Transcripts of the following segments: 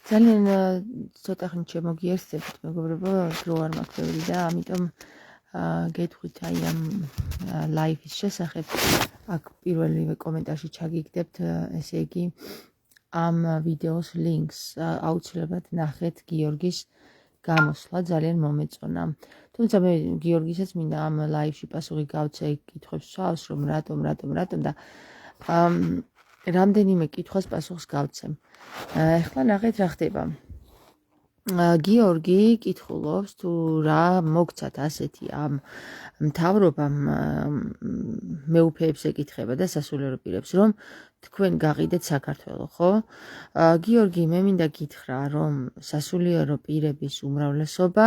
ძალიან ცოტა ხნით შემოგიერთდებით, მეგობრებო, დრო არ მაქვს ბევრი და ამიტომ გეტყვით აი ამ ლაივის შესახებ. აქ პირველივე კომენტარში ჩაგიგდებთ, ესე იგი ამ ვიდეოს ლინკს აუცილებლად ნახეთ გიორგის გამოსვლა ძალიან მომეწონა. თუმცა მე გიორგისაც მინდა ამ ლაივში პასუხი გავცე კითხვებს ვსვავს, რომ რატომ და რამდენიმე კითხვას პასუხს გავცემ. ეხლა ნახეთ რა ხდება. გიორგი კითხულობს თუ რა მოგცათ ასეთი ამ მთავრობამ მეუფეებს ეკითხება და სასულიერო პირებს, რომ თქვენ გაყიდეთ საქართველოს, ხო? გიორგი, მე მინდა გითხრა, რომ სასულიერო პირების უმრავლესობა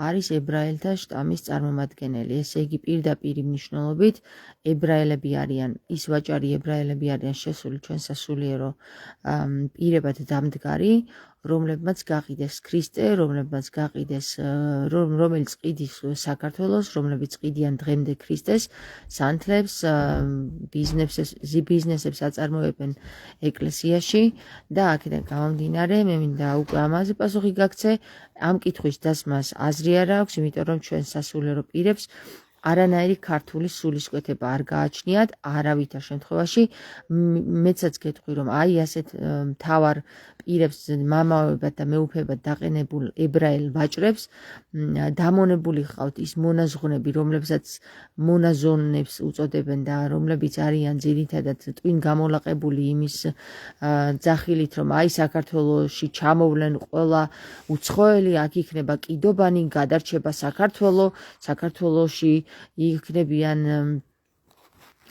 არის ებრაელთა შტამის წარმომადგენელი. ესე იგი პირდაპირ მნიშვნელობით ებრაელები არიან, ის ვაჭარი ებრაელები არიან შესული ჩვენ სასულიერო პირებად დამდგარი, რომლებმაც გაყიდეს ქრისტე, რომლებმაც გაყიდეს რომელიც ყიდის საქართველოს, რომლებიც ყიდიან დღემდე ქრისტეს, სანთლებს, ბიზნესებს აწარმოებენ ეკლესიაში და აქედან გამომდინარე, მე მინდა უკვე ამაზე პასუხი გაგცე. ამ კითხვის დასმას აზრი არ აქვს, იმიტომ რომ ჩვენ სასულიერო პირებს არანაირი ქართული სულისკვეთება არ გააჩნიათ არავითარ შემთხვევაში. მეცაც გეტყვი, რომ აი ასეთ მთავარ პირებს მამაებად და მეუფეებად დაყენებულ ებრაელ ვაჭრებს დამონებული ხავთ ის მონაზღვნები, რომლებსაც მონაზონებს უწოდებენ და რომლებიც არიან ძირითადად ტვინ გამოლაყებული იმის ძახილით, რომ აი საქართველოში ჩამოვლენ ყველა უცხოელი, აქ იქნება კიდობანი, გადარჩება საქართველოში იქნებიან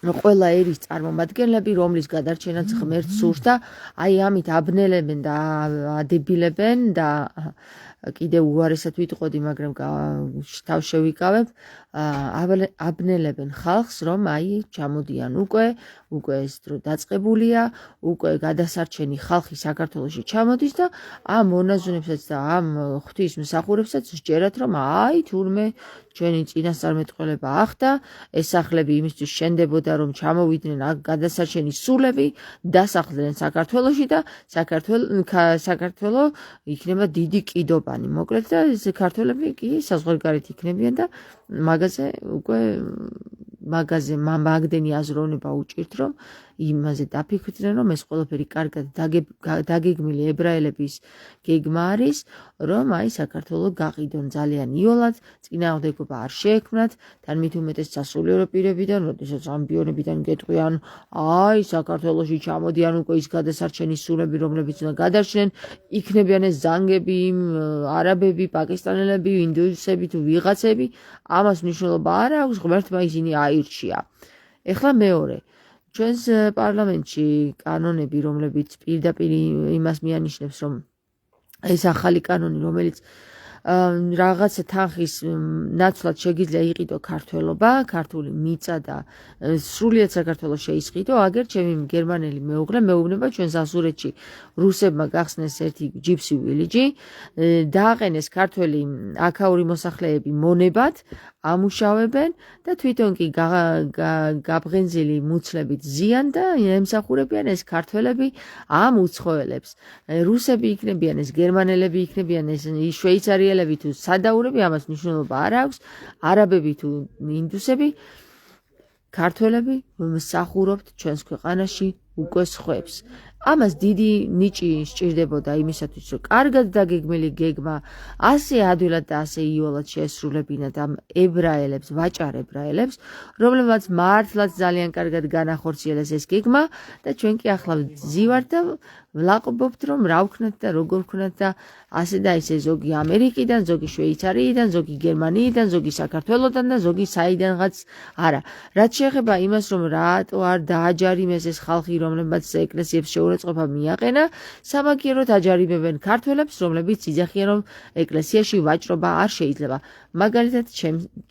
ყველა ერის წარმომადგენლები, რომლის გადარჩენაც ღმერთს სურს და აი ამით აბნელებენ და ადებილებენ და კიდევ უარესად ვიტყოდი, მაგრამ თავს შევიკავებ, აბნელებენ ხალხს, რომ აი ჩამოდიან უკვე ეს დრო დაწყებულია, უკვე გადასარჩენი ხალხი საქართველოში ჩამოდის და ამ მონაზვნებსაც და ამ ღვთისმსახურებსაც სჯერათ, რომ აი თურმე ჩვენი წინასწარმეტყველება ახდა, ეს სახლები იმისთვის შენდებოდა, რომ ჩამოვიდნენ აქ გადასარჩენი სულები, დასახლდნენ საქართველოში და საქართველო იქნება დიდი კიდობანი. მოკლედ და ეს ქართველები კი საზღვარგარეთ იქნებიან და მაგდენი აზროვნება უჭირთ, რომ იმაზე დაფიქრდნენ, რომ ეს ყველაფერი კარგად დაგეგმილი ებრაელების გეგმა არის, რომ აი საქართველო გაყიდონ ძალიან იოლად, წინააღმდეგობა არ შეექმნათ, თან მით უმეტეს სასულიერო პირებიდან, როდესაც ამბიონებიდან გეტყვიან, აი საქართველოში ჩამოდიან უკვე ის გადასარჩენი სულები, რომლებიც უნდა გადარჩნენ, იქნებიან ეს ზანგები, არაბები, პაკისტანელები, ინდუსები თუ ვიღაცები, ამას მნიშვნელობა არ აქვს, ღმერთმა ისინი აირჩია. ეხლა მეორე, ჩვენს პარლამენტში კანონები, რომლებიც პირდაპირ იმას მიანიშნებს, რომ ეს ახალი კანონი, რომელიც რაღაცა თანხის ნაცვლად შეგიძლია იყიდო ქართველობა, ქართული მიწა და სრულიად საქართველოს შეისყიდო, აგერ ჩემი გერმანელი მეუღლე მეუბნება ჩვენს ასურეთში რუსებმა გახსნეს ერთი ჯიპსი ვილიჯი, დააყენეს ქართველი აქაური მოსახლეები მონებად, ამუშავებენ და თვითონ კი გაბღენზილი მუცლებით ზიან და ემსახურებიან ეს ქართველები ამ უცხოელებს. რუსები იქნებიან, ეს გერმანელები იქნებიან, ეს შვეიცარიელები თუ სადაურები, ამას მნიშვნელობა არ აქვს, არაბები თუ ინდუსები, ქართველები მსახურობთ ჩვენს ქვეყანაში უკვე სხვებს. ამას დიდი ნიჭი სჭირდებოდა იმისათვის, რომ კარგად დაგეგმილი გეგმა ასე ადვილად და ასე იოლად შეესრულებინათ ამ ებრაელებს, ვაჭარ ებრაელებს, რომლებმაც მართლაც ძალიან კარგად განახორციელეს ეს გეგმა და ჩვენ კი ახლა ვზივართ და ვლაყობობთ, რომ რა ვქნათ და როგორ ვქნათ და ასე და ისე, ზოგი ამერიკიდან, ზოგი შვეიცარიიდან, ზოგი გერმანიიდან, ზოგი საქართველოდან და ზოგი საიდანღაც არა. რაც შეეხება იმას, რომ რატო არ დააჯარიმეს ეს ხალხი, რომლებმაც ეკლესიებს შეურაცხყოფა მიაყენა, სამაგიეროდ აჯარიმებენ ქართველებს, რომლებიც იძახიან, რომ ეკლესიაში ვაჭრობა არ შეიძლება. მაგალითად,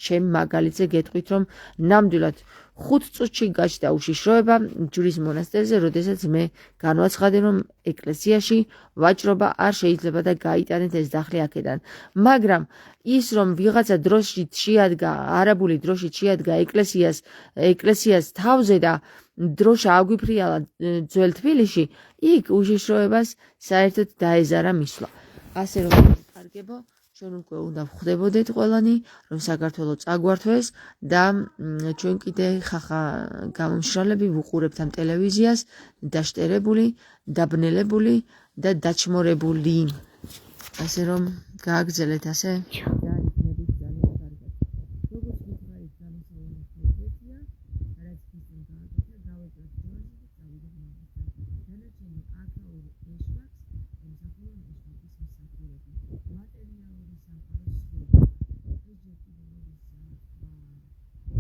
ჩემ მაგალითზე გეტყვით, რომ ნამდვილად 5 წუთში გაჩნდა უშიშროება ჯვრის მონასტერზე, როდესაც მე განვაცხადე, რომ ეკლესიაში ვაჭრობა არ შეიძლება და გაიტანეთ ეს დახლი აქედან. მაგრამ ის რომ ვიღაცა დროშით შეადგა, არაბული დროშით შეადგა ეკლესიას თავზე და დროშა აგვიფრიალა ძველ თბილისში, იქ უშიშროებას საერთოდ დაეზარა მისვლა. ასე რომ კარგებო, ჩვენ უკვე უნდა ვხვდებოდეთ ყველანი, რომ საქართველო წაგვართვეს და ჩვენ კიდე ხახა გამომშრალები ვუყურებთ ამ ტელევიზიას, დაშტერებული, დაბნელებული და დაჩმორებული. ასე რომ გააგრძელეთ ასე და იქნებით ძალიან კარგად. როგორც გითხარით, განსხვავებული პროფესია, რაც ისინი გააკეთა, გავეწევთ ჯვარს და წავიდეთ მაგასთან. დანარჩენი აქაური ეშვაქს, ემსახურონ ეშვაკის მსახურები. მატერიალური სამყაროს სრულდება. ეჯერ კიდევ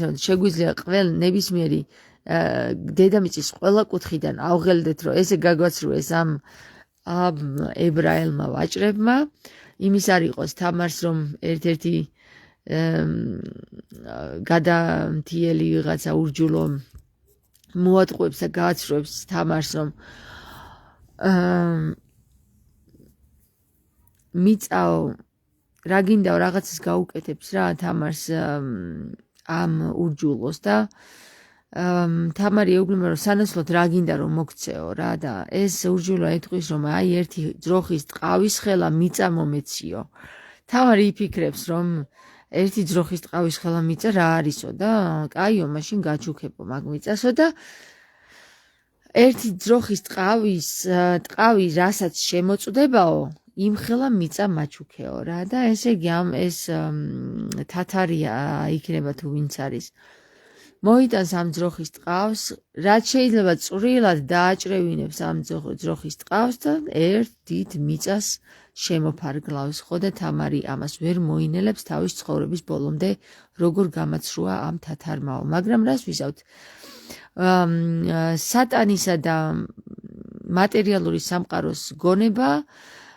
არის შეგვიძლია ყველ ნებისმიერი დედამიწის ყველა კუთხიდან ავღელდეთ, რომ ესე გაგვაცრუეს ამ ებრაელმა ვაჭრებმა. იმის არ იყოს თამარს, რომ ერთ-ერთი გადამთიელი ვიღაცა ურჯულო მოატყუებს და გააცრუებს თამარს, რომ მიწაო რა გინდაო რაღაცას გაუკეთებს რა თამარს ამ ურჯულოს და თამარი ეუბნება, რომ სანაცვლოდ რა გინდა რომ მოგცეო რა და ეს ურჯულო ეთქვის, რომ აი ერთი ძროხის ტყავის ხელა მიწა მომეციო. თამარი იფიქრებს, რომ ერთი ძროხის ტყავის ხელა მიწა რა არისო და კაიო, მაშინ გაჩუქებო მაგ მიწასო და ერთი ძროხის ტყავი რასაც შემოწდებაო, იმ ხელა მიწა მაჩუქეო რა და ესე იგი ეს თათარია იქნება თუ ვინც არის. მოიტანს ამ ძროხის ტყავს, რაც შეიძლება წვრილად დააჭრევინებს ამ ძროხის ტყავს და ერთ დიდ მიწას შემოფარგლავს. ხო და თამარი ამას ვერ მოინელებს თავის ცხოვრების ბოლომდე, როგორ გამაცრუა ამ თათარმაო. მაგრამ რას ვიზავთ? სატანისა და მატერიალური სამყაროს გონება,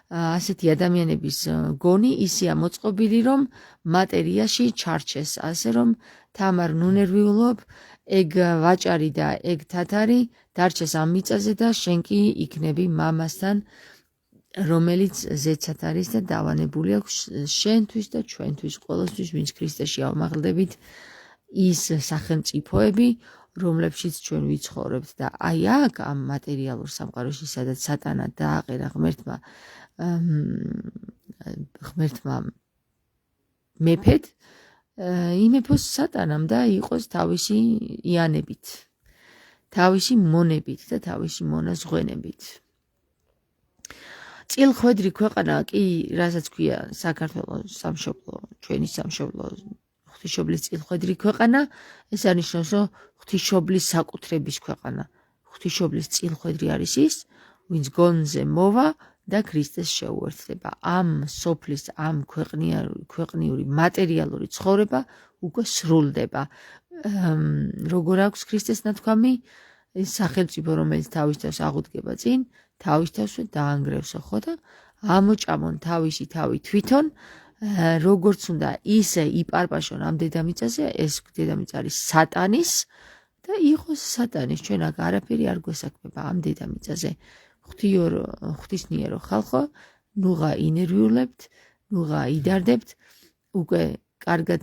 ასეთი ადამიანების გონი ისეა მოწყობილი, რომ მატერიაში ჩარჩეს, ასე რომ თამარ ნუნერვიულობ, ეგ ვაჭარი და ეგ თათარი დარჩეს ამ მიწაზე და შენ კი იქნები მამასთან, რომელიც ზეცად არის და დავანებული აქვს შენთვის და ჩვენთვის, ყოველთვის, ვინც ქრისტეში ავმაღლდებით, ის სახელმწიფოები, რომლებშიც ჩვენ ვიცხოვრებთ და აი აქ ამ მატერიალურ სამყაროში, სადაც სატანა დააყენა ღმერთმა მეფედ, იმეფოს სატანამ და იყოს თავისი იანებით, თავისი მონებით და თავისი მონაზღვენებით. წილხვედრი ქვეყანა კი, რასაც ქვია საქართველოს სამშობლო, ჩვენი სამშობლო, ღვთისმშობლის წილხვედრი ქვეყანა, ეს არნიშნავს, რომ ღვთისმშობლის საკუთრების ქვეყანა. ღვთისმშობლის წილხვედრი არის ის, ვინც გონზე მოვა და ქრისტეს შეუერთდება. ამ სოფლის, ამ ქვეყნიური მატერიალური ცხოვრება უკვე სრულდება. როგორ აქვს ქრისტეს ნათქვამი, ეს სახელმწიფო, რომელიც თავის თავს აღუდგება წინ, თავის თავსვე დაანგრევსო, ხო და ამოჭამონ თავისი თავი თვითონ, როგორც უნდა ისე იპარპაშონ ამ დედამიწაზე, ეს დედამიწა არის სატანის და იყოს სატანის, ჩვენ აქ არაფერი არ გვესაქმება ამ დედამიწაზე. ღვთისნიერო ხალხო, ნუღა ინერვიულებთ, ნუღა იდარდებთ, უკვე კარგად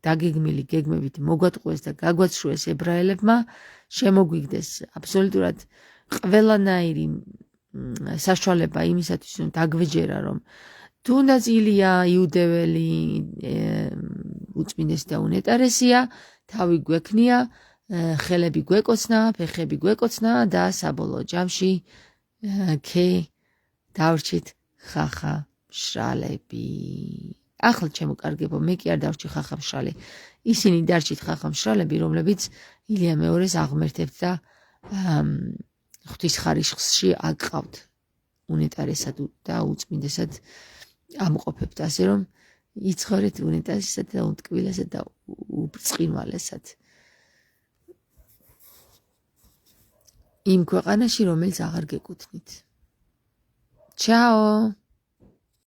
დაგეგმილი გეგმებით მოგვატყუეს და გაგვაცრუეს ებრაელებმა, შემოგვიგდეს აბსოლუტურად ყველანაირი საშუალება იმისათვის, რომ დაგვეჯერა, რომ თუნდაც ილია იუდეველი უწმინდესი და უნეტარესია, თავი გვექნია, ხელები გვეკოცნა, ფეხები გვეკოცნა და საბოლოო ჯამში ქე დავრჩით ხახა მშრალები. ახლა ჩემო კარგებო, მე კი არ დავრჩი ხახა მშრალი. ისინი დარჩით ხახა მშრალები, რომლებიც ილია მეორეს აღმერთებთ და ღვთის ხარისხში აკყავთ უნეტარესად და უწმინდესად ამყოფებთ, ასე რომ იცხოვრეთ უნეტარესად და უტკბილესად და უბრწყინვალესად იმ ქვეყანაში, რომელიც აღარ გეკუთვნით. ჩაო!